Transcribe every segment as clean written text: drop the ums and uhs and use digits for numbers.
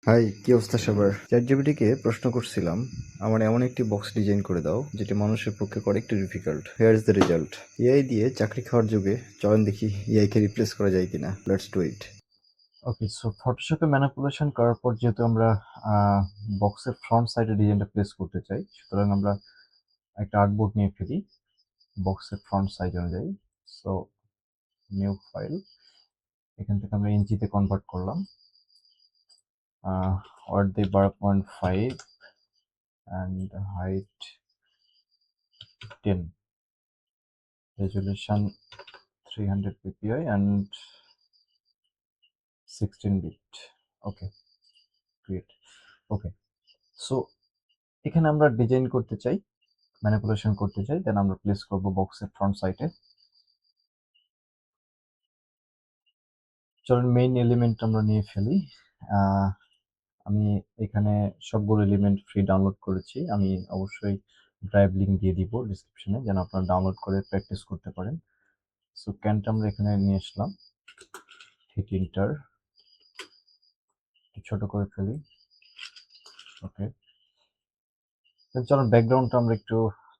High, কি অবস্থা সবার? চ্যাটজিপিটিকে প্রশ্ন করছিলাম, আমার এমন একটি বক্স ডিজাইন করে দাও যেটি মানুষের পক্ষে করে একটু difficult. Here is the result. AI দিয়ে চাকরি খাওয়ার যুগে চলেন দেখি এআই কে রিপ্লেস করা যায় কিনা। Let's do it. Okay, so ফটোশপে ম্যানিপুলেশন করার পর যেহেতু আমরা বক্সের ফ্রন্ট সাইডে ডিজাইনটা প্লেস করতে চাই, সুতরাং আমরা একটা আর্টবোর্ড নিয়ে ফেলি বক্সের ফ্রন্ট সাইড অনুযায়ী। সো নিউ ফাইল, এখান থেকে আমরা ইঞ্চিতে কনভার্ট করলাম। Width 12.5 and height 10, resolution 300 ppi and 16 bit. Okay, great. Okay, so এখানে আমরা ডিজাইন করতে চাই, ম্যানিপুলেশন করতে চাই, দেন আমরা প্লেস করব বক্সের ফ্রন্ট সাইডে। চলুন মেইন এলিমেন্ট আমরা নিয়ে ফেলি। আমি এখানে সবগুলো এলিমেন্ট ফ্রি ডাউনলোড করেছি। আমি অবশ্যই ড্রাইভ লিঙ্ক দিয়ে দিব ডিসক্রিপশনে, যেন আপনারা ডাউনলোড করে প্র্যাকটিস করতে পারেন। সো ক্যানটা আমরা এখানে নিয়ে আসলাম, হিট ইন্টার, ছোট করে ফেলি। ওকে, চলুন ব্যাকগ্রাউন্ডটা আমরা একটু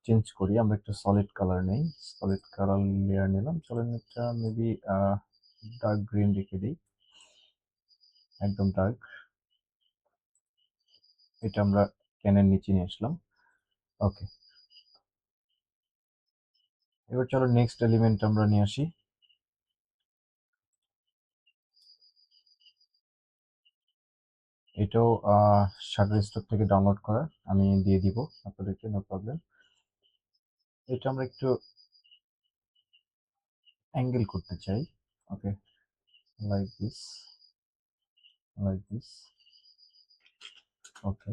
চেঞ্জ করি, আমরা একটু সলিড কালার নেই, সলিড কালার লেয়ার নিলাম। চলুন এটা মেবি ডার্ক গ্রিন রেখে দিই, একদম ডার্ক। এটা আমরা ক্যানের নিচে নিয়ে আসলাম। ওকে, এবার চলো নেক্সট এলিমেন্ট আমরা নিয়ে আসি। এটাও শাটারস্টক থেকে ডাউনলোড করা, আমি দিয়ে দিব আপনাদেরকে, নো প্রবলেম। এটা আমরা একটু অ্যাঙ্গেল করতে চাই। ওকে, লাইক দিস, লাইক দিস। ওকে,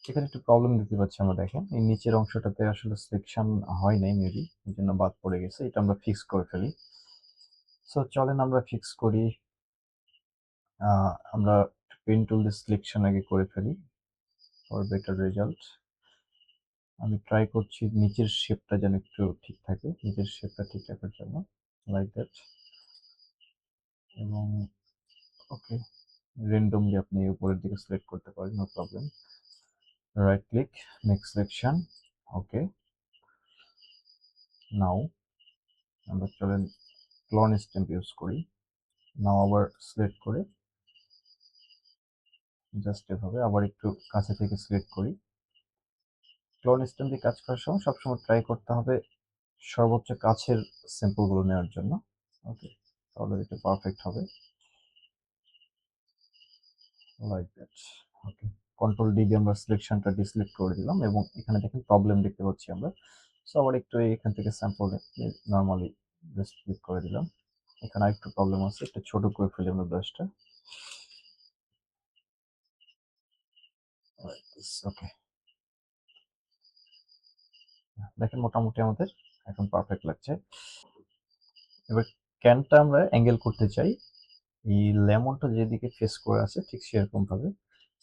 এখানে একটু প্রবলেম দেখতে পাচ্ছি আমরা। দেখেন এই নিচের অংশটাতে আসলে সিলেকশন হয় নাই, মেবি এই জন্য বাদ পড়ে গেছে। এটা আমরা ফিক্স করে ফেলি। সো চলেন আমরা ফিক্স করি। আমরা পেন টুল দিয়ে সিলেকশন আগে করে ফেলি ফর বেটার রেজাল্ট। আমি ট্রাই করছি নিচের শেপটা যেন একটু ঠিক থাকে, নিচের শেপটা ঠিক রাখার জন্য, লাইক দ্যাট। এবং ওকে, র্যান্ডমলি আপনি উপরের দিকে সিলেক্ট করতে পারেন, no problem. Right click, make selection. Okay, now আমরা চলেন ক্লোন স্ট্যাম্প ইউজ করি। নাও আবার সিলেক্ট করে জাস্ট এভাবে আবার একটু কাছে থেকে সিলেক্ট করি। ক্লোন স্ট্যাম্প দিয়ে কাজ করার সময় সবসময় ট্রাই করতে হবে সর্বোচ্চ কাছের স্যাম্পলগুলো নেওয়ার জন্য। ওকে, তাহলে এটা পারফেক্ট হবে, like that. Okay, control D দিয়ে আমরা সিলেকশনটা ডিসিলেক্ট করে দিলাম এবং এখানে দেখেন প্রবলেম দেখতে পাচ্ছি আমরা। সো আবার একটু এখান থেকে স্যাম্পল নর্মালি জাস্ট ক্লিক করে দিলাম। এখানে আরেকটু প্রবলেম আছে, একটু ছোট করে ফেলি আমরা ব্রাশটা। ওকে, দেখেন মোটামুটি আমাদের এখন পারফেক্ট লাগছে। এবার ক্যানটা আমরা অ্যাঙ্গেল করতে চাই, এই লেমনটা যেদিকে ফেস করে আছে ঠিক সেরকম ভাবে।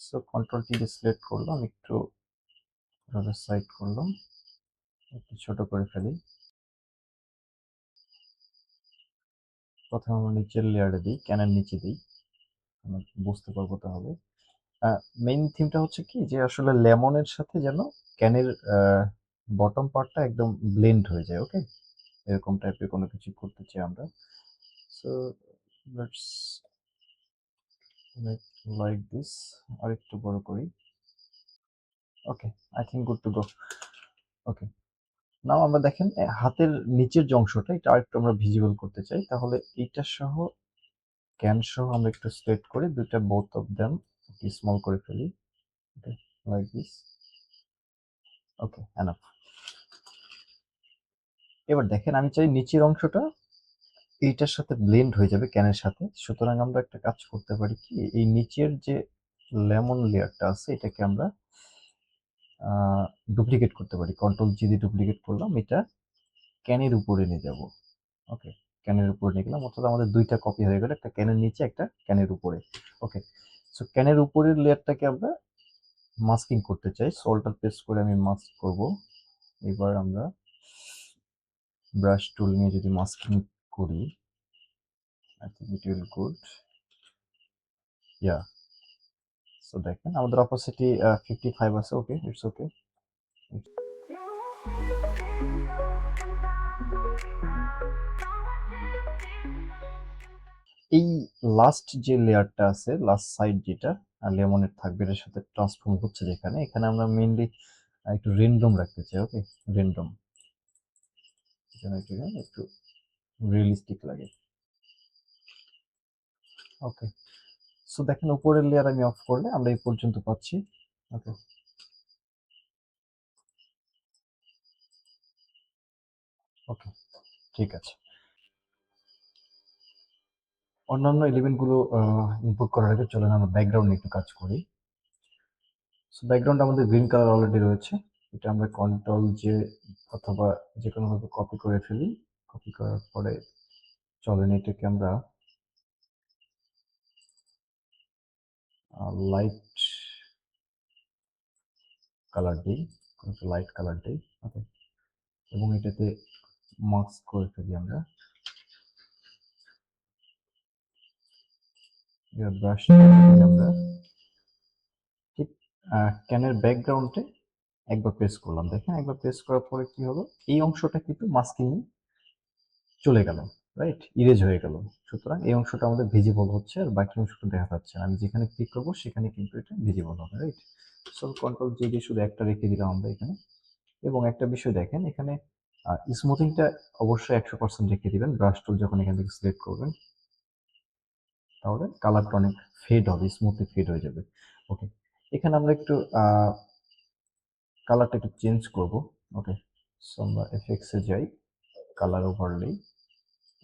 সো কন্ট্রোল টি দিয়ে সিলেক্ট করলাম, একটু সাইড করলাম, একটু ছোট করে ফেলি। প্রথমে আমরা নিচের লেয়ারে দিই, ক্যানের নিচে দিই, আমরা বুঝতে পারবো তাহলে। মেইন থিমটা হচ্ছে কি যে আসলে লেমনের সাথে যেন ক্যানের বটম পার্টটা একদম ব্লেন্ড হয়ে যায়। ওকে, এরকম টাইপের কোনো কিছু করতে চাই আমরা। So let's make like this, আর একটু বড় করি। Okay, I think good to go. Okay, now আমরা দেখেন হাতের নিচের যে অংশটা এটা আরেকটু আমরা ভিজিবল করতে চাই, তাহলে এইটা সহ ক্যান সহ আমরা একটু সিলেক্ট করে দুইটা বোথ অফ দেম একটু স্মল করে ফেলি। ওকে, লাইক দিস। Okay, enough. এবার দেখেন আমি চাই নিচের অংশটা এইটার সাথে ব্লেন্ড হয়ে যাবে ক্যানের সাথে, সুতরাং আমরা একটা কাজ করতে পারি কি, এই নিচের যে লেমন লেয়ারটা আছে এটাকে আমরা ডুপ্লিকেট করতে পারি। কন্ট্রোল জি দিয়ে ডুপ্লিকেট করলাম, এটা ক্যানের উপরে নিয়ে যাব। ওকে, ক্যানের উপরে নিয়ে গেলাম, অর্থাৎ আমাদের দুইটা কপি হয়ে গেল, একটা ক্যানের নিচে একটা ক্যানের উপরে। ওকে, সো ক্যানের উপরের লেয়ারটাকে আমরা মাস্কিং করতে চাই, সল্টার পেস্ট করে আমি মাস্ক করব। এবার আমরা ব্রাশ টুল নিয়ে যদি মাস্কিং করি, I think it will good. Yeah, so দেখেন আমাদের অপোসিটি 55 আছে, ওকে, ইটস ওকে। এই লাস্ট যে লেয়ারটা আছে, লাস্ট সাইড যেটা লেমনের থাকবে এর সাথে ট্রান্সফর্ম হচ্ছে যেখানে, এখানে আমরা মেইনলি একটু রেন্ডম রাখতে চাই, ওকে, রেন্ডম, যেন একটু রিয়েলিস্টিক লাগে। ওকে, সো দেখেন উপরের লেয়ার আমি অফ করলে আমরা এই পর্যন্ত পাচ্ছি। ওকে, ওকে, ঠিক আছে। অন্যান্য এলিমেন্টগুলো ইনপুট করার আগে চলেন আমরা ব্যাকগ্রাউন্ড নিয়ে একটু কাজ করি। সো ব্যাকগ্রাউন্ড আমাদের গ্রিন কালার অলরেডি রয়েছে, এটা আমরা কন্ট্রোল যে অথবা যে কোনোভাবে কপি করে ফেলি। কপি করার পরে চলেন এটাকে আমরা লাইট কালার দিই, লাইট কালার দিই, ওকে, এবং এটাতে মাস্ক করে ফেলি আমরা। ব্রাশ আমরা ঠিক ক্যানের ব্যাকগ্রাউন্ডে একবার প্রেস করলাম, দেখেন একবার প্রেস করার পরে কি হলো, এই অংশটা কিন্তু মাস্কিং চলে গেল, রাইট, ইরেজ হয়ে গেল। সুতরাং এই অংশটা আমাদের ভিজিবল হচ্ছে আর বাকি অংশটা দেখা যাচ্ছে না। আমি যেখানে ক্লিক করবো সেখানে কিন্তু এটা ভিজিবল হবে, রাইট। সো কন্ট্রোল জে দিয়ে শুধু একটা রেখে দিলাম আমরা এখানে। এবং একটা বিষয় দেখেন এখানে স্মুথিংটা অবশ্যই 100% রেখে দিবেন। ব্রাশ টুল যখন এখান থেকে সিলেক্ট করবেন তাহলে কালারটা অনেক ফেড হবে, স্মুথলি ফেড হয়ে যাবে। ওকে, এখানে আমরা একটু কালারটা একটু চেঞ্জ করব। ওকে, সো আমরা এফেক্টসে যাই, কালার ওভারলে,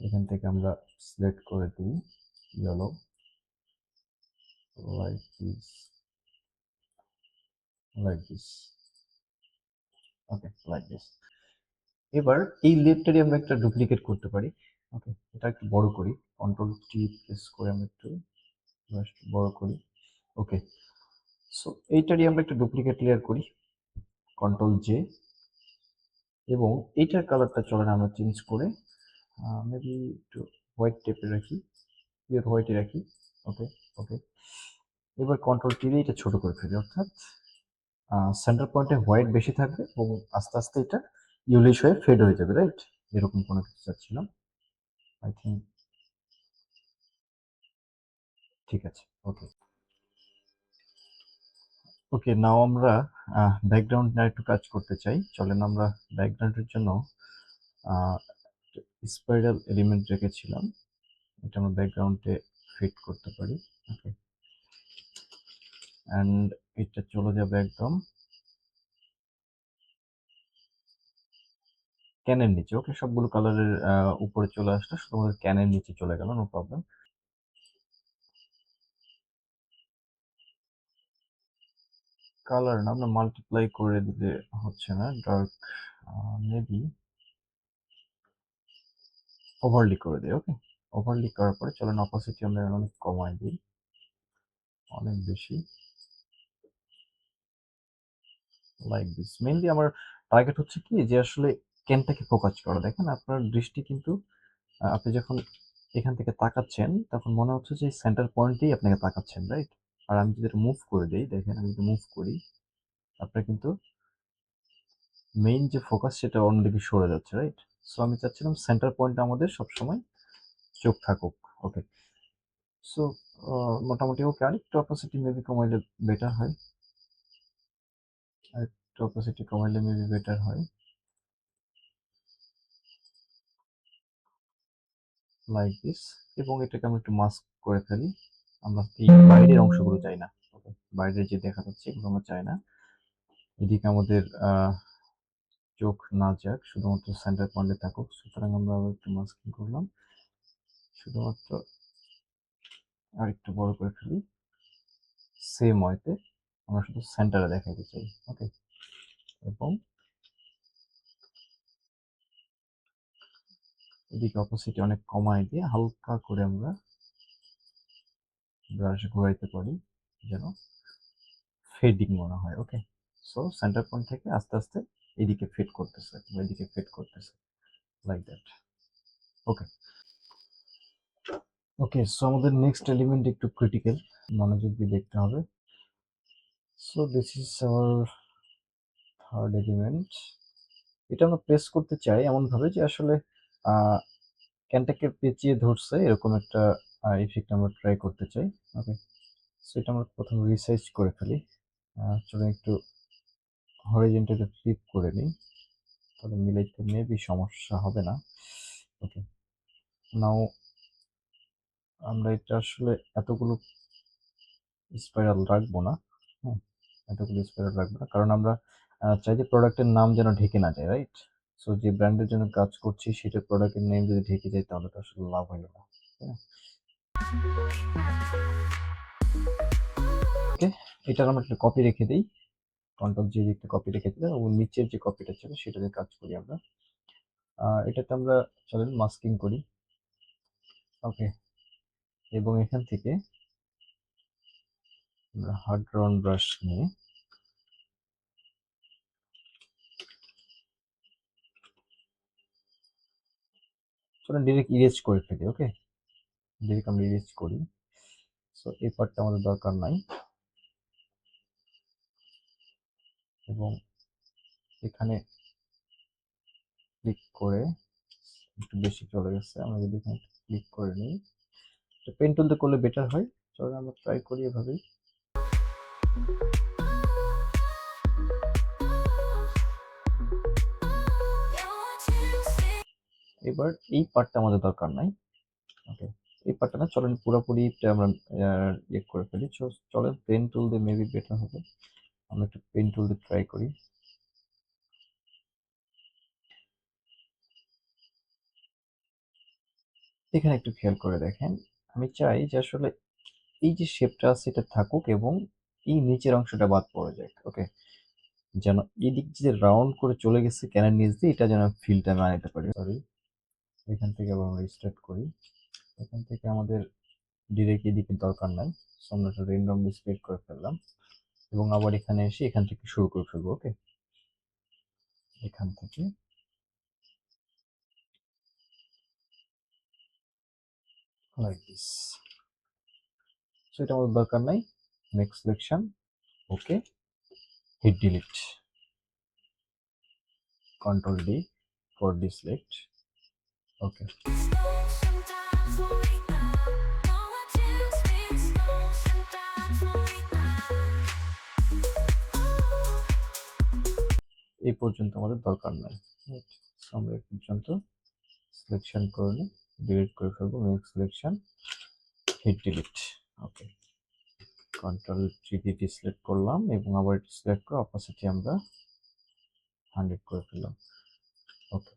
এখান থেকে আমরা সিলেক্ট করে দিই yellow, like this, like this, okay, like this। এবার এই লেয়ারটারই আমরা একটা ডুপ্লিকেট করতে পারি। ওকে, এটা একটু বড় করি, কন্ট্রোল টি প্রেস করে আমরা একটু বড় করি। ওকে, সো এইটারই আমরা একটা ডুপ্লিকেট লেয়ার করি, কন্ট্রোল জে, এবং এইটার কালারটা চলেন আমরা চেঞ্জ করে মেবি একটু হোয়াইট টাইপের রাখি, পিওর হোয়াইটে রাখি। ওকে, ওকে, এবার কন্ট্রোল টি দিয়ে এটা ছোট করে ফেলি, অর্থাৎ সেন্টার পয়েন্টে হোয়াইট বেশি থাকবে এবং আস্তে আস্তে এটা ইউলিশ হয়ে ফেড হয়ে যাবে, রাইট, এরকম কোনো কিছু চাচ্ছিলাম। আই থিঙ্ক ঠিক আছে। ওকে, ওকে, নাও আমরা ব্যাকগ্রাউন্ড নিয়ে একটু কাজ করতে চাই। চলেন আমরা ব্যাকগ্রাউন্ডের জন্য স্পাইরাল এলিমেন্ট রেখেছিলাম, এটা আমরা ব্যাকগ্রাউন্ডে ফিট করতে পারি। ওকে, অ্যান্ড এটা চলে যাবে একদম ক্যানের নিচে। ওকে, সবগুলো কালারের উপরে চলে আসলো, শুধুমাত্র ক্যানের নিচে চলে গেল, নো প্রবলেম। কালার না, আমরা মাল্টিপ্লাই করে দিলে হচ্ছে না, ডার্ক মেবি ওভারলি করে দিই। ওকে, ওভারলি করার পরে চলেন অপোসিটি আমরা অনেক কমাই দিই, অনেক বেশি, লাইক দিস। মেইনলি আমার টার্গেট হচ্ছে কি যে আসলে ক্যানটাকে ফোকাস করা। দেখেন আপনার দৃষ্টি কিন্তু আপনি যখন এখান থেকে তাকাচ্ছেন তখন মনে হচ্ছে যে সেন্টার পয়েন্টেই আপনাকে তাকাচ্ছেন, রাইট। আর আমি যদি এটা মুভ করে দিই, দেখেন আমি যদি মুভ করি আপনার কিন্তু মেইন যে ফোকাস সেটা অন্যদিকে সরে যাচ্ছে, রাইট। সো আমি চাচ্ছিলাম সেন্টার পয়েন্টটা আমাদের সবসময় চোখ থাকুক। ওকে, সো মোটামুটি ওকে, আরেকটু অপোসিটি মেবি কমাইলে বেটার হয়, আরেকটু অপোসিটি কমাইলে মেবি বেটার হয়, লাইক দিস। এবং এটাকে আমি একটু মাস্ক করে ফেলি, আমরা এই বাইরের অংশগুলো চাই না। ওকে, বাইরে যে দেখা যাচ্ছে এগুলো আমরা চাই না, এদিকে আমাদের চোখ না যাক, শুধুমাত্র সেন্টার পয়েন্টে থাকুক। সুতরাং আমরা আবার একটু মাস্কিং করলাম, শুধুমাত্র আরেকটু বড় করে ফেলি, সেম ওয়েতে আমরা শুধু সেন্টারে দেখাতে চাই। ওকে, এবং এদিকে অপোসিটি অনেক কমায় দিয়ে হালকা করে আমরা ব্রাশ ঘোরাইতে পারি যেন ফেডিং মনে হয়। ওকে, সো সেন্টার পয়েন্ট থেকে আস্তে আস্তে এদিকে ফিট করতেছে, এদিকে ফিট করতেছে, like that. Okay, okay, so আমাদের নেক্সট এলিমেন্ট একটু ক্রিটিক্যাল, মনোযোগ দিয়ে দেখতে হবে। So this is our third element. এটা আমরা প্রেস করতে চাই এমনভাবে যে আসলে ক্যানটাকে পেঁচিয়ে ধরছে এরকম একটা ইফেক্ট আমরা ট্রাই করতে চাই। ওকে, সো এটা আমরা প্রথমে রিসাইজ করে ফেলি। চলুন একটু হরিজন্টালি ফ্লিপ করে নিই, তাহলে মিলাইতে মেবি সমস্যা হবে না। ওকে, নাও আমরা এটা আসলে এতগুলো স্পাইরাল রাখবো না। হুম, এতগুলো স্পাইরাল রাখবো না, কারণ আমরা চাই যে প্রোডাক্টের নাম যেন ঢেকে না যায়, রাইট? সো যে ব্র্যান্ডের জন্য কাজ করছি সেটার প্রোডাক্টের নেম যদি ঢেকে যায় তাহলে তো আসলে লাভ হলো না, তাই না? ওকে, এটার আমরা একটা কপি রেখে দিই, কন্ট্রোল জি দিয়ে একটা কপি রেখে দিলাম এবং নিচের যে কপিটা ছিল সেটা দিয়ে কাজ করি আমরা। এটাতে আমরা চলেন মাস্কিং করি। ওকে, এবং এখান থেকে আমরা হার্ড রাউন্ড ব্রাশ নিয়ে চলেন ডিরেক্ট ইরেজ করে ফেলি। ওকে, ডিরেক্ট আমরা ইরেজ করি। সো এই পার্টটা আমাদের দরকার নাই, এবং এখানে ক্লিক করে একটু বেশি চলে গেছে, আমরা যদি এখানে ক্লিক করে নিই, পেন টুলতে করলে বেটার হয়। চলো আমরা ট্রাই করি এভাবেই। এবার এই পার্টটা আমাদের দরকার নাই। ওকে, এই পার্টটা না, চলেন পুরোপুরি আমরা ইয়ে করে ফেলি। চলেন পেন টুল দিয়ে মেবি বেটার হবে, আমরা একটু পেন টুল দিয়ে ট্রাই করি। এখানে একটু খেয়াল করে দেখেন, আমি চাই যে আসলে এই যে শেপটা আছে এটা থাকুক এবং এই নিচের অংশটা বাদ পড়ে যায়। ওকে, যেন এই দিক যে রাউন্ড করে চলে গেছে ক্যানের নিচ দিয়ে, এটা যেন ফিলটা আমি আনতে পারি। সরি, এখান থেকে আবার আমরা স্টার্ট করি। এখান থেকে আমাদের ডিরেক্ট এদিকে দরকার নাই, সো আমরা একটা র্যান্ডমলি স্প্রেড করে ফেললাম এবং আবার এখানে এসে এখান থেকে শুরু করে ফেলবো। ওকে, এখান থেকে লাইক দিস। সো এটা আমাদের দরকার নাই। Next selection. Okay, hit delete, control D for deselect. Okay, এই পর্যন্ত আমাদের দরকার নাই। আমরা এই পর্যন্ত সিলেকশন করে নিই, ডিলিট করে ফেলবো। Next selection, hit delete. Okay, control G দিয়ে ডিসলেক্ট করলাম এবং আবার সিলেক্ট করে অপাসিটি আমরা 100 করে ফেললাম। ওকে,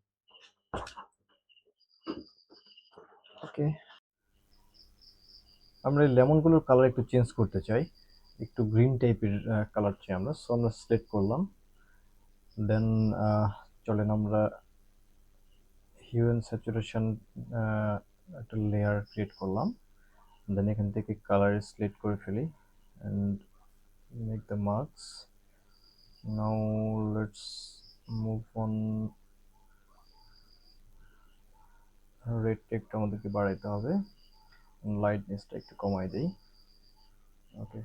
ওকে, আমরা এই লেমনগুলোর কালার একটু চেঞ্জ করতে চাই, একটু গ্রিন টাইপের কালার চাই আমরা। সো আমরা সিলেক্ট করলাম, দেন চলেন আমরা হিউ অ্যান্ড স্যাচুরেশন একটা লেয়ার ক্রিয়েট করলাম, দেন এখান থেকে কালার সিলেক্ট করে ফেলি and make the marks. Now let's move on. রেডটা একটু আমাদেরকে বাড়াইতে হবে, লাইটনেসটা একটু কমাই দেই। ওকে,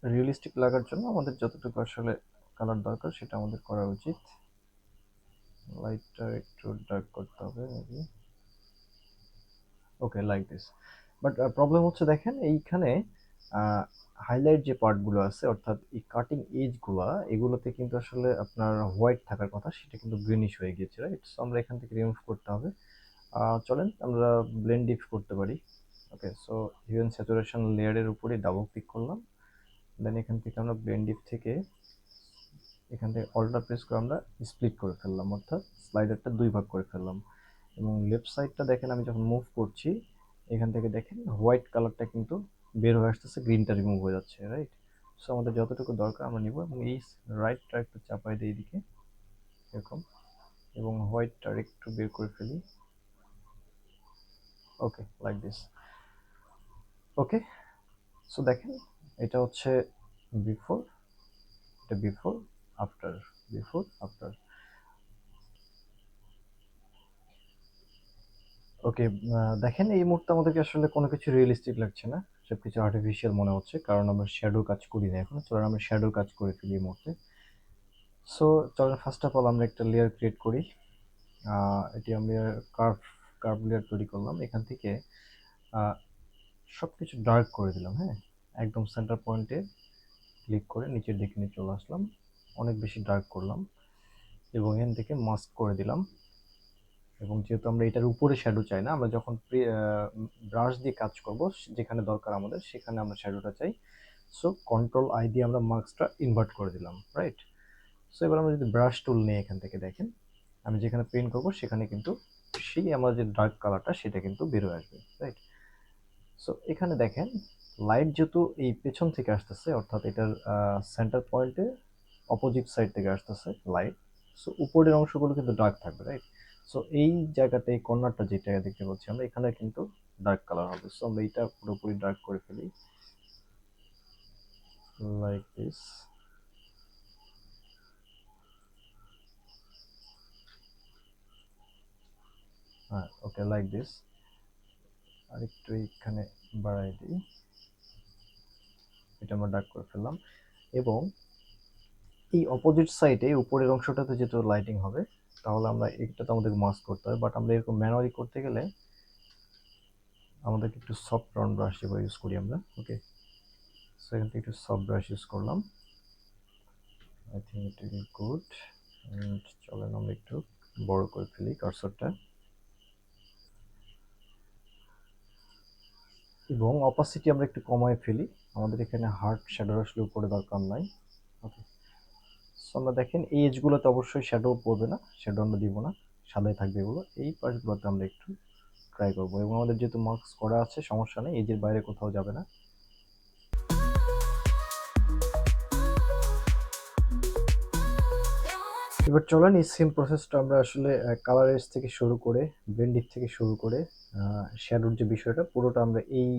রিয়েলিস্টিক লাগার জন্য আমাদের যতটুকু আসলে কালার দরকার সেটা আমাদের করা উচিত। লাইটটা একটু ডার্ক করতে হবে maybe. Okay, like this. But problem হচ্ছে দেখেন এইখানে হাইলাইট যে পার্টগুলো আছে, অর্থাৎ এই কাটিং এজগুলো, এগুলোতে কিন্তু আসলে আপনার হোয়াইট থাকার কথা, সেটা কিন্তু গ্রিনিশ হয়ে গিয়েছে, রাইট? সো আমরা এখান থেকে রিমুভ করতে হবে। চলেন আমরা ব্লেন্ড ডিপ করতে পারি। ওকে, সো হিউ অ্যান্ড স্যাচুরেশন লেয়ারের উপরে ডাবল ক্লিক করলাম, দেন এখান থেকে আমরা ব্লেন্ড ডিপ থেকে এখান থেকে অল্টার প্রেস করে আমরা স্প্লিট করে ফেললাম, অর্থাৎ স্লাইডারটা দুই ভাগ করে ফেললাম। এবং লেফট সাইডটা দেখেন, আমি যখন মুভ করছি এখান থেকে দেখেন হোয়াইট কালারটা কিন্তু বের হয়ে আসতেছে, গ্রিনটা রিমুভ হয়ে যাচ্ছে, রাইট? সো আমাদের যতটুকু দরকার আমরা নিব এবং এই রাইটটা একটু চাপাই দিই এদিকে এরকম, এবং হোয়াইটটা একটু বের করে ফেলি। ওকে, লাইক দিস। ওকে, সো দেখেন এটা হচ্ছে বিফোর, এটা বিফোর আফটার, বিফোর আফটার। ওকে, দেখেন এই মুহূর্তে আমাদেরকে আসলে কোনো কিছু রিয়েলিস্টিক লাগছে না, সবকিছু আর্টিফিশিয়াল মনে হচ্ছে, কারণ আমরা শ্যাডো কাজ করি না এখন। চলেন আমরা শ্যাডো কাজ করে ফেলি এই মুহূর্তে। সো চলেন ফার্স্ট অফ অল আমরা একটা লেয়ার ক্রিয়েট করি। এটি আমরা কার্ভ লেয়ার তৈরি করলাম। এখান থেকে সব কিছু ডার্ক করে দিলাম। হ্যাঁ, একদম সেন্টার পয়েন্টে ক্লিক করে নিচের দিকে নিয়ে চলে আসলাম, অনেক বেশি ডার্ক করলাম এবং এখান থেকে মাস্ক করে দিলাম। এবং যেহেতু আমরা এটার উপরে শ্যাডো চাই না, আমরা যখন ব্রাশ দিয়ে কাজ করব যেখানে দরকার আমাদের সেখানে আমরা শ্যাডোটা চাই। সো কন্ট্রোল আই দিয়ে আমরা মাস্কটা ইনভার্ট করে দিলাম, রাইট। সো এবার আমরা যদি ব্রাশ টুল নিয়ে এখান থেকে দেখেন, আমি যেখানে পেইন্ট করব সেখানে কিন্তু সেই আমার যে ডার্ক কালারটা সেটা কিন্তু বেরোয় আসবে, রাইট। সো এখানে দেখেন লাইট যেহেতু এই পেছন থেকে আসতেছে, অর্থাৎ এটার সেন্টার পয়েন্টে অপোজিট সাইড থেকে আসতেছে লাইট, সো উপরের অংশগুলো কিন্তু ডার্ক থাকবে, রাইট। সো এই জায়গাটা, এই কর্নারটা যেটা দেখতে পাচ্ছি আমরা, এখানে কিন্তু ডার্ক কালার হবে। সো আমরা এটা পুরোপুরি ডার্ক করে ফেলি লাইক দিস। হ্যাঁ, ওকে, লাইক দিস। আর একটু এখানে বাড়াই দিই, এটা আমরা ডার্ক করে ফেললাম। এবং এই অপোজিট সাইডে উপরের অংশটাতে যেহেতু লাইটিং হবে, তাহলে আমরা এটা আমাদের মাস্ক করতে হবে। বাট আমরা এরকম ম্যানুয়ালি করতে গেলে আমাদেরকে একটু সফট রাউন্ড ব্রাশ যেগুলো ইউজ করি আমরা, ওকে। সো এখান থেকে একটু সফট ব্রাশ ইউজ করলাম, I think it will be good. And চলেন আমরা একটু বড় করে ফেলি কার্সরটা, এবং অপাসিটি আমরা একটু কমায় ফেলি। আমাদের এখানে হার্ড শ্যাডো আসলে উপরে দরকার নাই, ওকে। সো আমরা দেখেন এই এজগুলোতে অবশ্যই শ্যাডো পড়বে না, শ্যাডো আমরা দিব না, সাদাই থাকবে এগুলো। এই পার্টগুলোতে আমরা একটু ট্রাই করবো, এবং আমাদের যেহেতু মার্কস করা আছে সমস্যা নেই, এজের বাইরে কোথাও যাবে না। এবার চলেন এই সেম প্রসেসটা আমরা আসলে কালার এজ থেকে শুরু করে, ব্লেন্ডিং থেকে শুরু করে শ্যাডোর যে বিষয়টা পুরোটা আমরা এই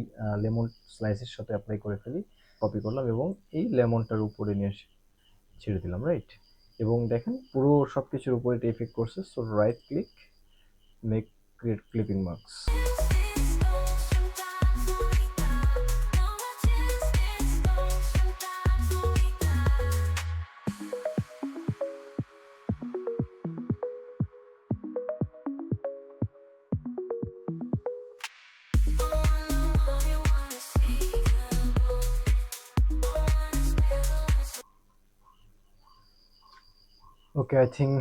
লেমন স্লাইসের সাথে অ্যাপ্লাই করে ফেলি। কপি করলাম এবং এই লেমনটার উপরে নিয়ে এসে ছেড়ে দিলাম, রাইট। এবং দেখেন পুরো সব কিছুর উপরে এটা এফেক্ট করছে। So right click, make create clipping marks. Okay, I think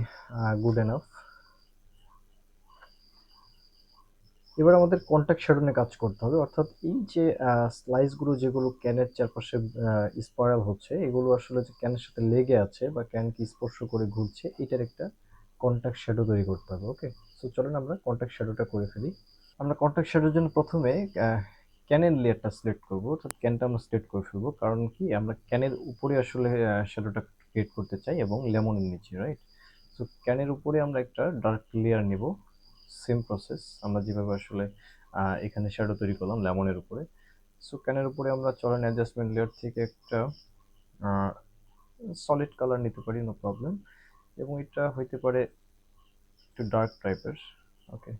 good enough. এবার আমাদের কন্টাক্ট শ্যাডো নিয়ে কাজ করতে হবে, অর্থাৎ এই যে স্লাইসগুলো যেগুলো ক্যানের চারপাশে স্পাইরাল হচ্ছে, এগুলো আসলে যে ক্যানের সাথে লেগে আছে বা ক্যানকে স্পর্শ করে ঘুরছে, এটার একটা কন্টাক্ট শ্যাডো তৈরি করতে হবে, ওকে। সো চলেন আমরা কন্টাক্ট শ্যাডোটা করে ফেলি। আমরা কন্টাক্ট শ্যাডোর জন্য প্রথমে ক্যানের লেয়ারটা সিলেক্ট করব, অর্থাৎ ক্যানটা আমরা সিলেক্ট করে ফেলবো। কারণ কি, আমরা ক্যানের উপরে আসলে শ্যাডোটা ক্রিয়েট করতে চাই এবং লেমনের নিচে, রাইট। সো ক্যানের উপরে আমরা একটা ডার্ক লেয়ার নেব, সেম প্রসেস আমরা যেভাবে আসলে এখানে শ্যাডো তৈরি করলাম লেমনের উপরে। সো ক্যানের উপরে আমরা চলেন অ্যাডজাস্টমেন্ট লেয়ার থেকে একটা সলিড কালার নিতে পারি, নো প্রবলেম। এবং এটা হইতে পারে একটু ডার্ক টাইপের, ওকে,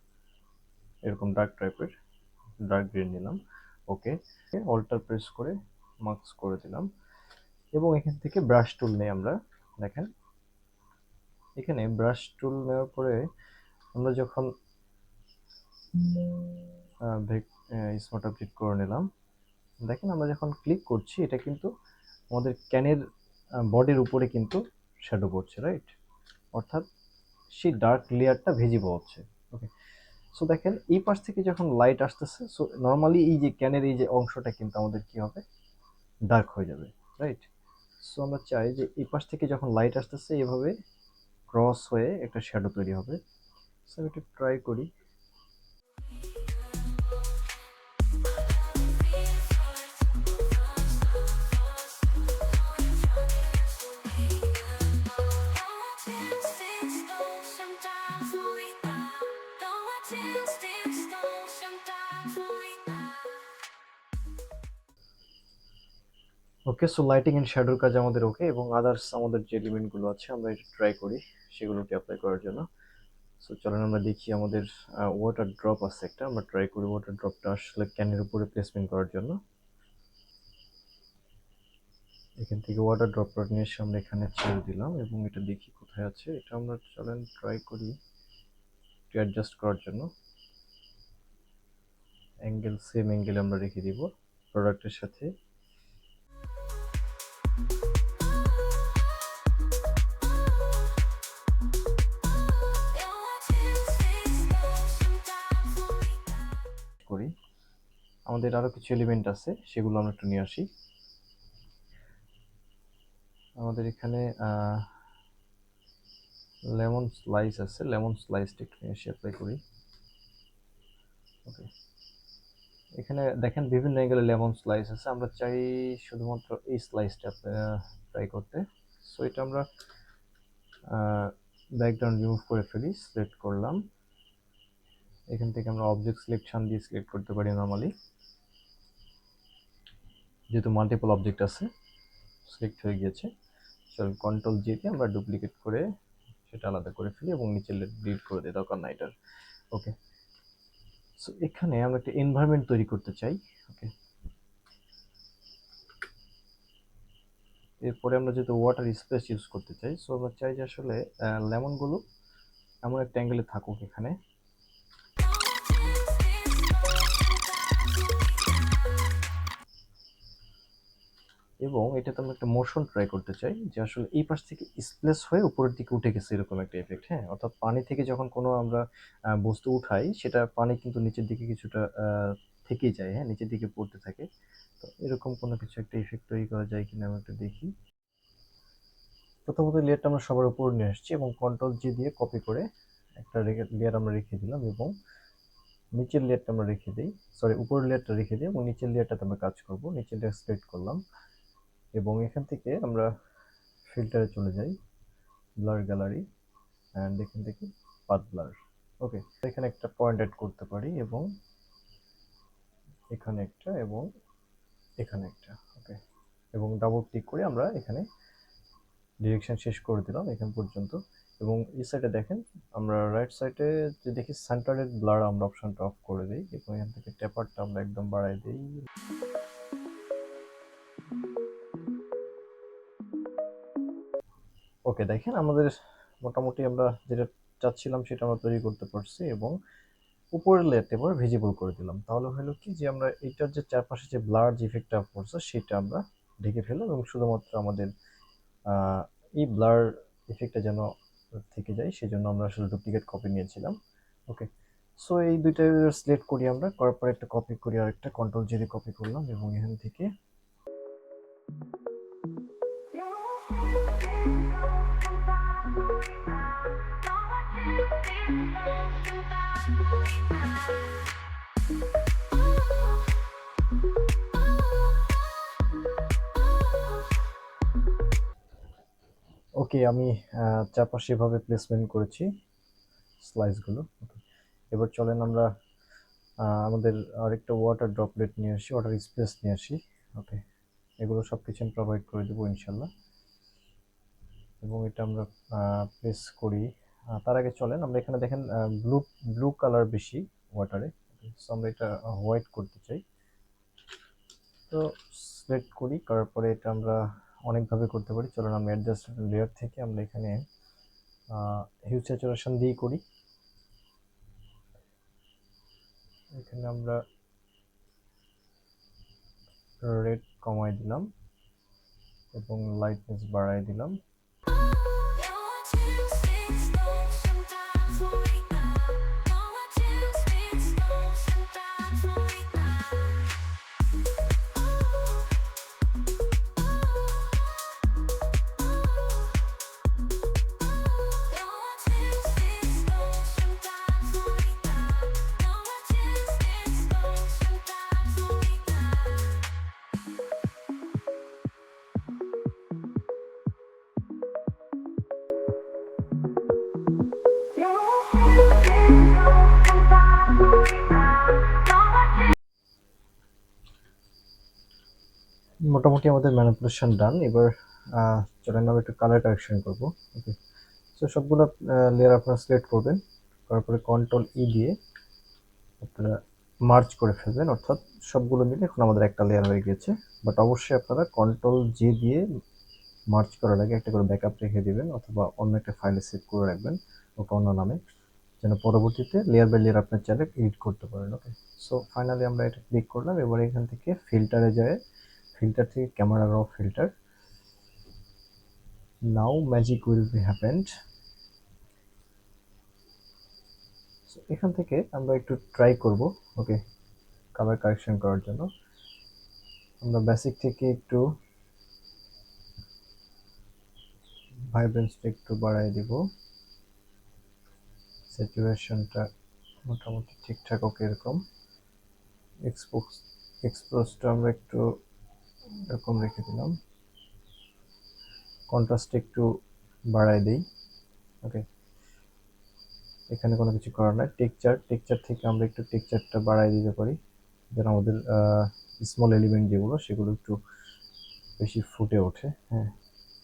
এরকম ডার্ক টাইপের, ডার্ক গ্রিন নিলাম, ওকে। অল্টার প্রেস করে মার্কস করে দিলাম এবং এখান থেকে ব্রাশ টুল নেই আমরা, দেখেন এখানে ব্রাশ টুল নেওয়ার পরে আমরা যখন স্মার্ট অবজেক্ট করে নিলাম, দেখেন আমরা যখন ক্লিক করছি এটা কিন্তু আমাদের ক্যানের বডির উপরে কিন্তু শ্যাডো পড়ছে, রাইট। অর্থাৎ সেই ডার্ক লেয়ারটা ভিজিবল হচ্ছে, ওকে। সো দেখেন এই পাশ থেকে যখন লাইট আসতেছে, সো নর্মালি এই যে ক্যানের এই যে অংশটা কিন্তু আমাদের কি হবে, ডার্ক হয়ে যাবে, রাইট। সো আমরা চাই যে এই পাশ থেকে যখন লাইট আসতেছে এভাবে ক্রস হয়ে একটা শ্যাডো তৈরি হবে। সো আমি একটু ট্রাই করি। ওকে, সো লাইটিং এন্ড শ্যাডোর কাজ আমাদের ওকে, এবং আদার্স আমাদের যে এলিমেন্টগুলো আছে আমরা এটা ট্রাই করি সেগুলোকে অ্যাপ্লাই করার জন্য। সো চলেন আমরা দেখি, আমাদের ওয়াটার ড্রপ আছে একটা, আমরা ট্রাই করি ওয়াটার ড্রপটা আসলে ক্যানের উপরে প্লেসমেন্ট করার জন্য। এখান থেকে ওয়াটার ড্রপলেট নিয়ে এসে আমরা এখানে ছেড়ে দিলাম এবং এটা দেখি কোথায় আছে। এটা আমরা চলেন ট্রাই করি একটু অ্যাডজাস্ট করার জন্য। অ্যাঙ্গেল সেম অ্যাঙ্গেল আমরা রেখে দিব প্রোডাক্টের সাথে। করি আমাদের আরো কিছু এলিমেন্ট আছে, সেগুলো আমরা একটু নিয়ে আসি। আমাদের এখানে লেমন স্লাইস আছে, লেমন স্লাইসটা একটু নিয়ে এসে অ্যাপ্লাই করি। ওকে, এখানে দেখেন বিভিন্ন অ্যাঙ্গেলে লেমন স্লাইস আছে। আমরা চাই শুধুমাত্র এই স্লাইসটা ট্রাই করতে। সো এটা আমরা ব্যাকগ্রাউন্ড রিমুভ করে ফেলি, সিলেক্ট করলাম। এখান থেকে আমরা অবজেক্ট সিলেকশন দিয়ে সিলেক্ট করতে পারি নর্মালি, যেহেতু মাল্টিপল অবজেক্ট আছে সিলেক্ট হয়ে গিয়েছে। চল কন্ট্রোল জি দিয়ে আমরা ডুপ্লিকেট করে সেটা আলাদা করে ফেলি এবং নিচে ডিলিট করে দিই, দরকার নাই এটার। ওকে, সো এখানে আমরা একটা এনভায়রনমেন্ট তৈরি করতে চাই। ওকে, এরপরে আমরা যেহেতু ওয়াটার স্পেস ইউজ করতে চাই, সো আমরা চাই যে আসলে লেমনগুলো এমন একটা অ্যাঙ্গেলে থাকুক এখানে। এবং এটাতে আমরা একটা মোশন ট্রাই করতে চাই যে আসলে এই পাশ থেকে স্প্লেস হয়ে উপরের দিকে উঠে গেছে এরকম একটা এফেক্ট। হ্যাঁ, অর্থাৎ পানি থেকে যখন কোনো আমরা বস্তু উঠাই, সেটা পানি কিন্তু নিচের দিকে কিছুটা থেকেই যায়, হ্যাঁ, নিচের দিকে পড়তে থাকে। তো এরকম কোনো কিছু একটা ইফেক্ট তৈরি করা যায় কিনা আমরা একটু দেখি। প্রথমত লেয়ারটা আমরা সবার উপর নিয়ে আসছি এবং কন্ট্রোল জি দিয়ে কপি করে একটা লেয়ার আমরা রেখে দিলাম এবং নিচের লেয়ারটা আমরা রেখে দিই, সরি উপরের লেয়ারটা রেখে দিই এবং নিচের লেয়ারটাতে আমরা কাজ করব। নিচের লেয়ার সিলেক্ট করলাম এবং এখান থেকে আমরা ফিল্টারে চলে যাই, ব্লার গ্যালারি, অ্যান্ড এখান থেকে পাথ ব্লার। ওকে, এখানে একটা পয়েন্ট অ্যাড করতে পারি এবং এখানে একটা এবং এখানে একটা। ওকে, এবং ডাবল ক্লিক করে আমরা এখানে ডিরেকশন শেষ করে দিলাম এখান পর্যন্ত। এবং এই সাইডে দেখেন আমরা রাইট সাইডে যে দেখি সেন্টারের ব্লার আমরা অপশনটা অফ করে দিই এবং এখান থেকে টেপারটা আমরা একদম বাড়াই দিই। ওকে, দেখেন আমাদের মোটামুটি আমরা যেটা চাচ্ছিলাম সেটা আমরা তৈরি করতে পারছি এবং উপরের লেয়ারটা এবার ভিজিবল করে দিলাম। তাহলে হলো কি যে আমরা এইটার যে চারপাশে যে ব্লার যে ইফেক্টটা পড়ছে সেটা আমরা ঢেকে ফেললাম এবং শুধুমাত্র আমাদের এই ব্লার ইফেক্টটা যেন থেকে যায় সেজন্য আমরা আসলে ডুপ্লিকেট কপি নিয়েছিলাম। ওকে, সো এই দুইটা সিলেক্ট করি, আমরা করার পরে একটা কপি করি, আর একটা কন্ট্রোল জেডি কপি করলাম এবং এখান থেকে ওকে আমি চারপাশে এভাবে প্লেসমেন্ট করেছি স্লাইসগুলো। ওকে, এবার চলেন আমরা আমাদের আরেকটা ওয়াটার ড্রপলেট নিয়ে আসি, ওয়াটার স্পেস নিয়ে আসি। ওকে, এগুলো সব কিছু আমি প্রোভাইড করে দেবো ইনশাল্লাহ এবং এটা আমরা প্লেস করি। তার আগে চলেন আমরা এখানে দেখেন ব্লু ব্লু কালার বেশি ওয়াটারে, সো আমরা এটা হোয়াইট করতে চাই। তো সিলেক্ট করি, করার পরে এটা আমরা অনেকভাবে করতে পারি। চলুন আমরা অ্যাডজাস্ট লেয়ার থেকে আমরা এখানে হিউ স্যাচুরেশন দিয়ে করি। এখানে আমরা রেড কমাই দিলাম এবং লাইটনেস বাড়াই দিলাম। মোটামুটি আমাদের ম্যানিপুলেশন ডান। এবার চলেন আমরা একটু কালার কারেকশন করবো। ওকে, তো সবগুলো লেয়ার আপনারা সিলেক্ট করবেন, করার পরে কন্ট্রোল ই দিয়ে আপনারা মার্জ করে ফেলবেন, অর্থাৎ সবগুলো মিলে এখন আমাদের একটা লেয়ার হয়ে গিয়েছে। বাট অবশ্যই আপনারা Ctrl+G দিয়ে মার্জ করার আগে একটা করে ব্যাকআপ রেখে দিবেন, অথবা অন্য একটা ফাইলে সেভ করে রাখবেন ওটা অন্য নামে, যেন পরবর্তীতে লেয়ার বাই লেয়ার আপনার চাইলে এডিট করতে পারেন। ওকে, সো ফাইনালি আমরা এটা ক্লিক করলাম। এবার এখান থেকে ফিল্টারে যায়, ফিল্টার থেকে ক্যামেরা র filter, now magic will be happened. এখান থেকে আমরা একটু ট্রাই করব, ওকে, কালার কারেকশন করার জন্য আমরা বেসিক থেকে একটু ভাইব্রেন্সটা একটু বাড়াই দিব, স্যাচুরেশনটা মোটামুটি ঠিকঠাক, ওকে এরকম। এক্সপোজটা আমরা একটু এরকম রেখে দিলাম, কন্ট্রাস্ট একটু বাড়াই দিই। ওকে, এখানে কোনো কিছু করার নাই। টেক্সচার থেকে আমরা একটু টেক্সচারটা বাড়াই দিতে পারি, যেন আমাদের স্মল এলিমেন্ট যেগুলো সেগুলো একটু বেশি ফুটে ওঠে। হ্যাঁ,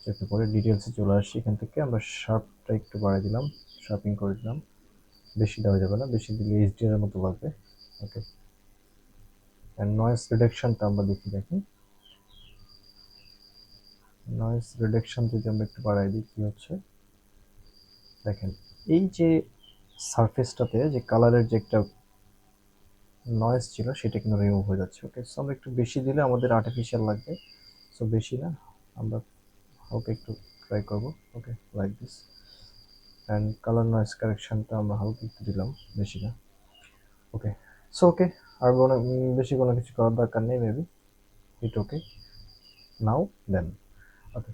চোখে পরে ডিটেলসে চলে আসছি। এখান থেকে আমরা শার্পটা একটু বাড়াই দিলাম, শার্পিং করে দিলাম, বেশি দেওয়া যাবে না, বেশি দিলে এইচডিআর এর মতো লাগবে। ওকে, অ্যান্ড নয়েজ রিডাকশনটা আমরা দেখি নয়েজ রিডাকশন যদি আমরা একটু বাড়াই দিই কী হচ্ছে দেখেন, এই যে সারফেসটাতে যে কালারের যে একটা নয়েজ ছিল সেটা কিন্তু রিমুভ হয়ে যাচ্ছে। ওকে, সো আমরা একটু বেশি দিলে আমাদের আর্টিফিশিয়াল লাগবে, সো বেশি না, আমরা হালকা একটু ট্রাই করবো। Okay, like this. And colour noise কারেকশনটা আমরা হালকা একটু দিলাম, বেশি না। ওকে, সো ওকে, আর কোনো বেশি কোনো কিছু করার দরকার নেই, maybe it okay now then. Okay.